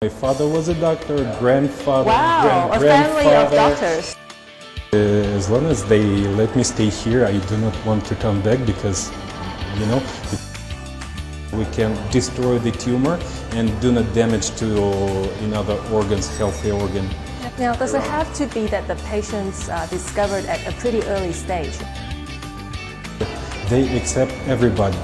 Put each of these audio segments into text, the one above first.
My father was a doctor, grandfather, Wow, a family of doctors. As long as they let me stay here, I do not want to come back because, you know, we can destroy the tumor and do not damage to another organs, healthy organ. Now, does it have to be that the patients are discovered at a pretty early stage? They accept everybody.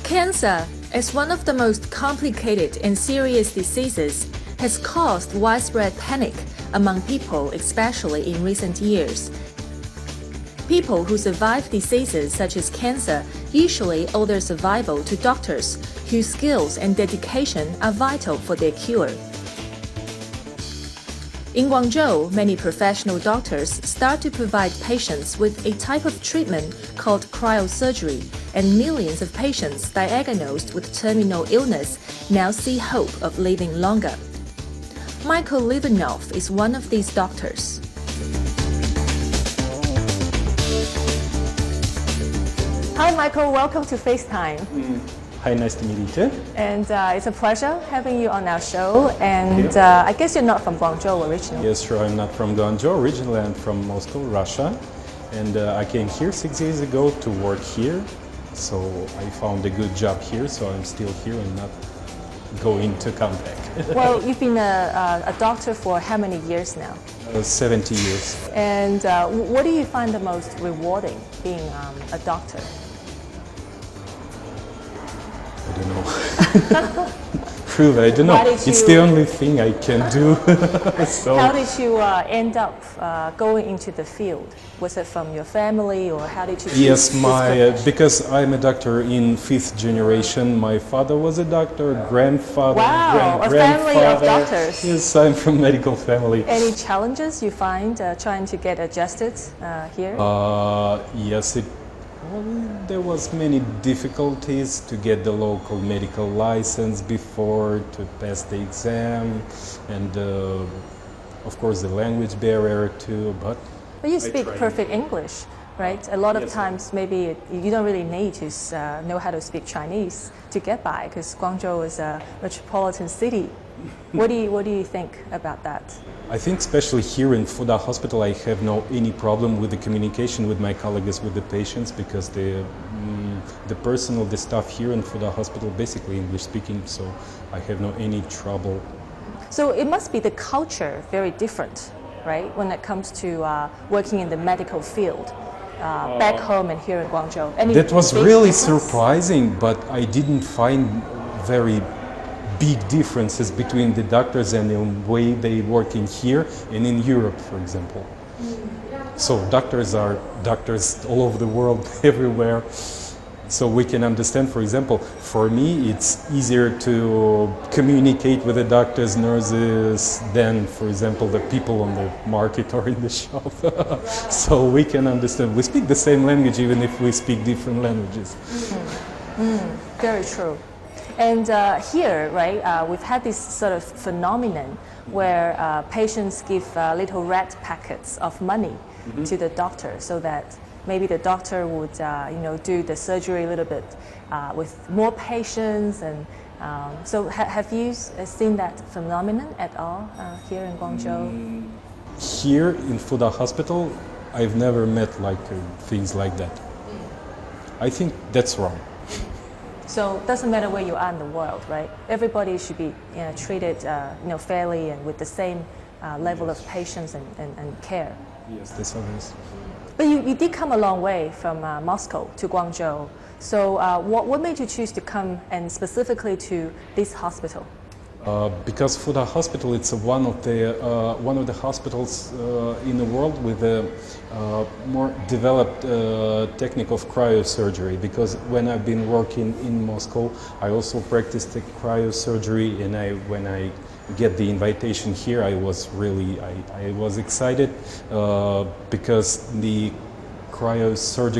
Cancer, as one of the most complicated and serious diseases, has caused widespread panic among people, especially in recent years. People who survive diseases such as cancer usually owe their survival to doctors whose skills and dedication are vital for their cure. In Guangzhou, many professional doctors start to provide patients with a type of treatment called cryosurgery, and millions of patients diagnosed with terminal illness now see hope of living longer. Michael Litvinov is one of these doctors. Hi Michael, welcome to FaceTime. Hi, nice to meet you too. And it's a pleasure having you on our show. And I guess you're not from Guangzhou originally. Yes, sure, I'm not from Guangzhou. Originally, I'm from Moscow, Russia. And I came here 6 years ago to work here. So I found a good job here, so I'm still here and not going to come back. Well, you've been a doctor for how many years now? 70 years. And what do you find the most rewarding being a doctor? I don't know. Truly, I don't know. It's the only thing I can do. So, how did you end up going into the field? Was it from your family, or how did you choose yes, this because I'm a doctor in 5th generation. My father was a doctor, grandfather, wow, a family of doctors. Yes, I'm from medical family. Any challenges you find trying to get adjusted here? Yes, there was many difficulties to get the local medical license before to pass the exam, and of course the language barrier too. But you speak perfect English, right? A lot of times maybe you don't really need to know how to speak Chinese to get by, because Guangzhou is a metropolitan city. What do you think about that? I think especially here in Fuda Hospital, I have no any problem with the communication with my colleagues, with the patients, because the personnel, the staff here in Fuda Hospital, basically English speaking, so I have no any trouble. So it must be the culture very different, right, when it comes to working in the medical field back home and here in Guangzhou. That was really surprising, but I didn't find very big differences between the doctors and the way they work in here and in Europe, for example. So doctors are doctors all over the world, everywhere. So we can understand, for example, for me it's easier to communicate with the doctors, nurses, than, for example, the people on the market or in the shop. So we can understand. We speak the same language even if we speak different languages. Very true. And here, right, we've had this sort of phenomenon where patients give little red packets of money to the doctor, so that maybe the doctor would, do the surgery a little bit with more patience. And so, have you seen that phenomenon at all here in Guangzhou? Here in Fuda Hospital, I've never met things like that. I think that's wrong. So it doesn't matter where you are in the world, right? Everybody should be treated fairly and with the same level of patience and care. Yes, that's obvious. But you did come a long way from Moscow to Guangzhou. So what made you choose to come, and specifically to this hospital? Because Fuda Hospital, it's one of the hospitals in the world with a more developed technique of cryosurgery. Because when I've been working in Moscow, I also practiced the cryosurgery, and when I get the invitation here, I was excited because the cryosurgical